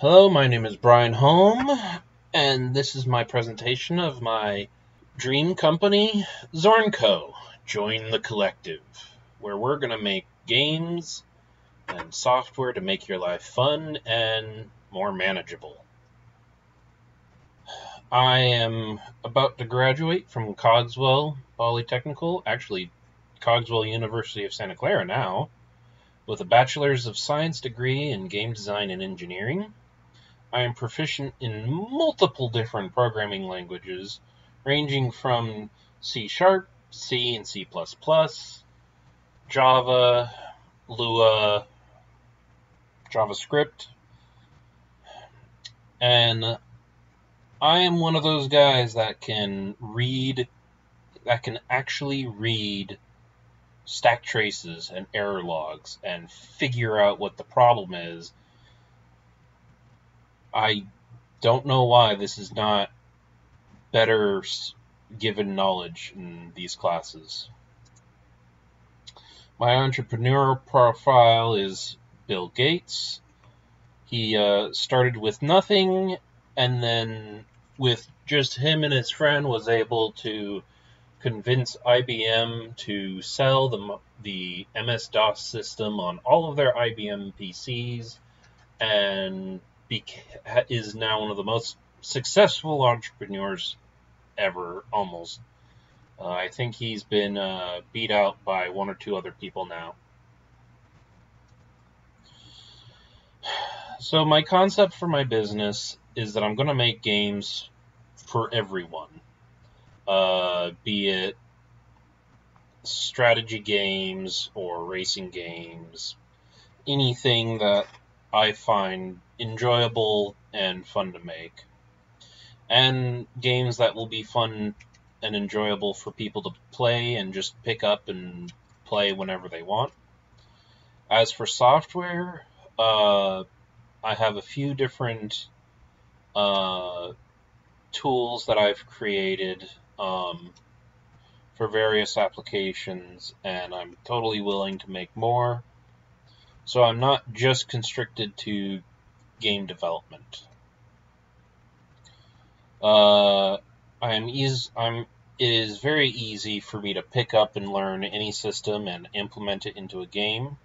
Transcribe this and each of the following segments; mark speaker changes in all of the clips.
Speaker 1: Hello, my name is BHoem, and this is my presentation of my dream company, ZornCo. Join the collective, where we're going to make games and software to make your life fun and more manageable. I am about to graduate from Cogswell Polytechnical, actually Cogswell University of Santa Clara now, with a Bachelor's of Science degree in Game Design and Engineering. I am proficient in multiple different programming languages, ranging from C#, C and C++, Java, Lua, JavaScript, and I am one of those guys that can actually read stack traces and error logs and figure out what the problem is. I don't know why this is not better given knowledge in these classes. My entrepreneurial profile is Bill Gates. He started with nothing, and then with just him and his friend was able to convince IBM to sell the MS-DOS system on all of their IBM PCs, and is now one of the most successful entrepreneurs ever, almost. I think he's been beat out by one or two other people now. So my concept for my business is that I'm going to make games for everyone, be it strategy games or racing games, anything that I find enjoyable and fun to make, and games that will be fun and enjoyable for people to play and just pick up and play whenever they want. As for software, I have a few different tools that I've created for various applications, and I'm totally willing to make more. So I'm not just constricted to game development. It is very easy for me to pick up and learn any system and implement it into a game.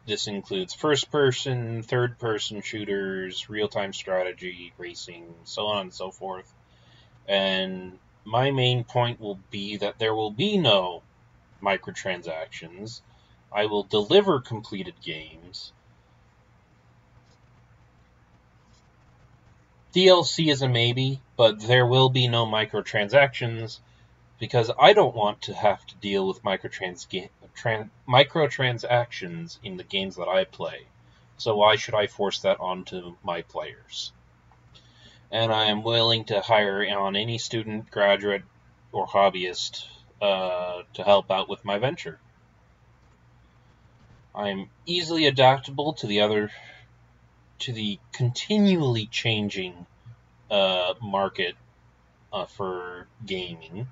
Speaker 1: This includes first-person, third-person shooters, real-time strategy, racing, so on and so forth. And my main point will be that there will be no microtransactions. I will deliver completed games. DLC is a maybe, but there will be no microtransactions because I don't want to have to deal with microtransactions in the games that I play. So why should I force that onto my players? And I am willing to hire on any student, graduate, or hobbyist to help out with my venture. I'm easily adaptable to the continually changing market for gaming.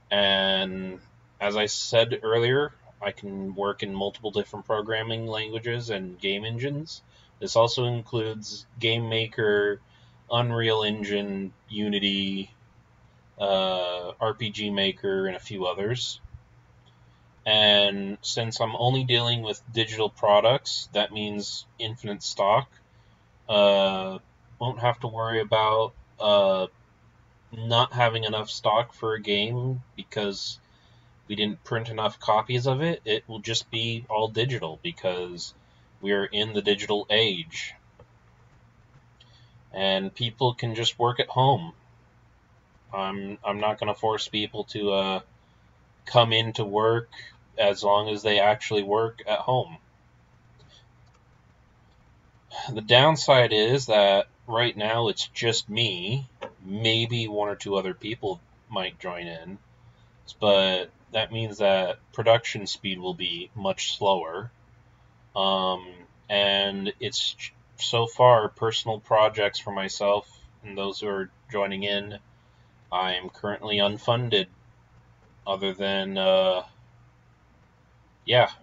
Speaker 1: And as I said earlier, I can work in multiple different programming languages and game engines. This also includes Game Maker, Unreal Engine, Unity, RPG Maker, and a few others. And since I'm only dealing with digital products, that means infinite stock. Won't have to worry about not having enough stock for a game because we didn't print enough copies of it. It will just be all digital because we're in the digital age. And people can just work at home. I'm not going to force people to come into work as long as they actually work at home. The downside is that right now it's just me. Maybe one or two other people might join in, but that means that production speed will be much slower. And it's so far personal projects for myself and those who are joining in. I'm currently unfunded. Other than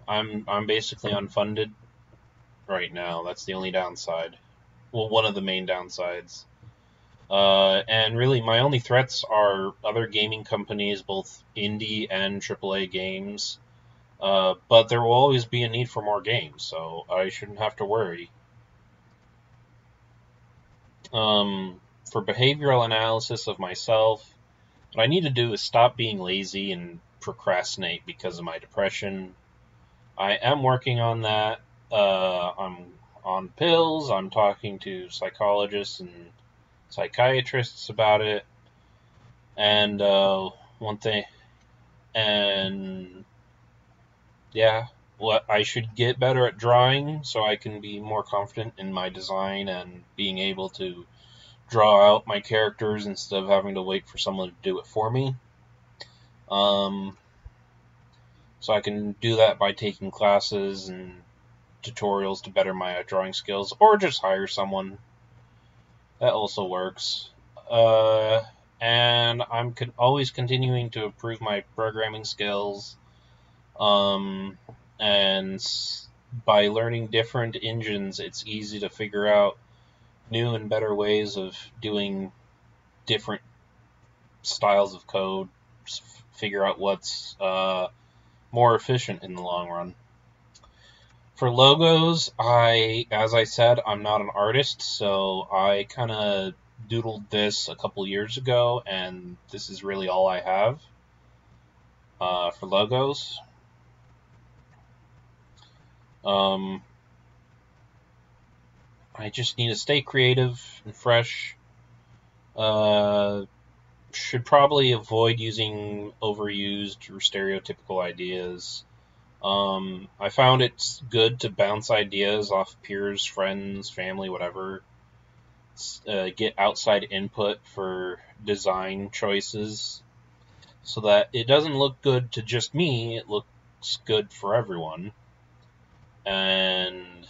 Speaker 1: I'm basically unfunded. right now. That's the only downside. Well, one of the main downsides. And really, my only threats are other gaming companies, both indie and AAA games. But there will always be a need for more games, so I shouldn't have to worry. For behavioral analysis of myself, what I need to do is stop being lazy and procrastinate because of my depression. I am working on that. I'm on pills. I'm talking to psychologists and psychiatrists about it. And one thing, and yeah, what I should get better at drawing so I can be more confident in my design and being able to draw out my characters instead of having to wait for someone to do it for me. So I can do that by taking classes and tutorials to better my drawing skills, or just hire someone. That also works. And I'm always continuing to improve my programming skills. And by learning different engines, it's easy to figure out new and better ways of doing different styles of code, figure out what's more efficient in the long run. For logos, as I said, I'm not an artist, so I kind of doodled this a couple years ago, and this is really all I have for logos. I just need to stay creative and fresh. Should probably avoid using overused or stereotypical ideas. I found it's good to bounce ideas off peers, friends, family, whatever. Get outside input for design choices so that it doesn't look good to just me, it looks good for everyone. And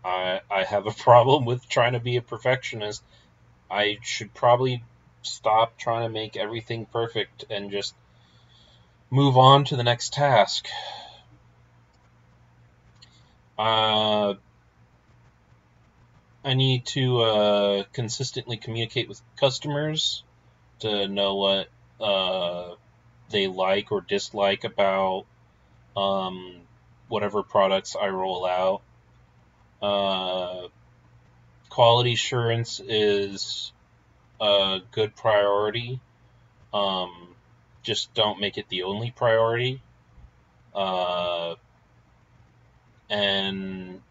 Speaker 1: I have a problem with trying to be a perfectionist. I should probably stop trying to make everything perfect and just move on to the next task. I need to consistently communicate with customers to know what they like or dislike about whatever products I roll out. Quality assurance is a good priority. Just don't make it the only priority. And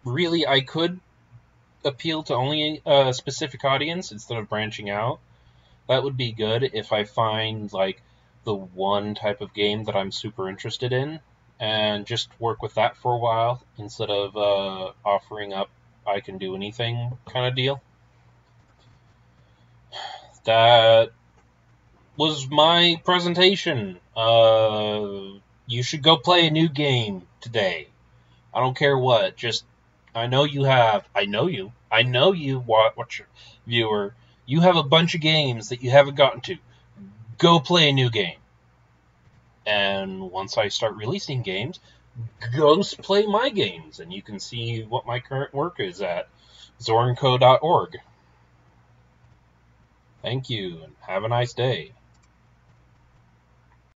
Speaker 1: really, I could appeal to only a specific audience instead of branching out. That would be good if I find like the one type of game that I'm super interested in and just work with that for a while instead of offering up I can do anything kind of deal. That was my presentation. You should go play a new game today. I don't care what. Just, I know you, watch viewer. You have a bunch of games that you haven't gotten to. Go play a new game. And once I start releasing games, go play my games, and you can see what my current work is at ZornCo.org. Thank you, and have a nice day.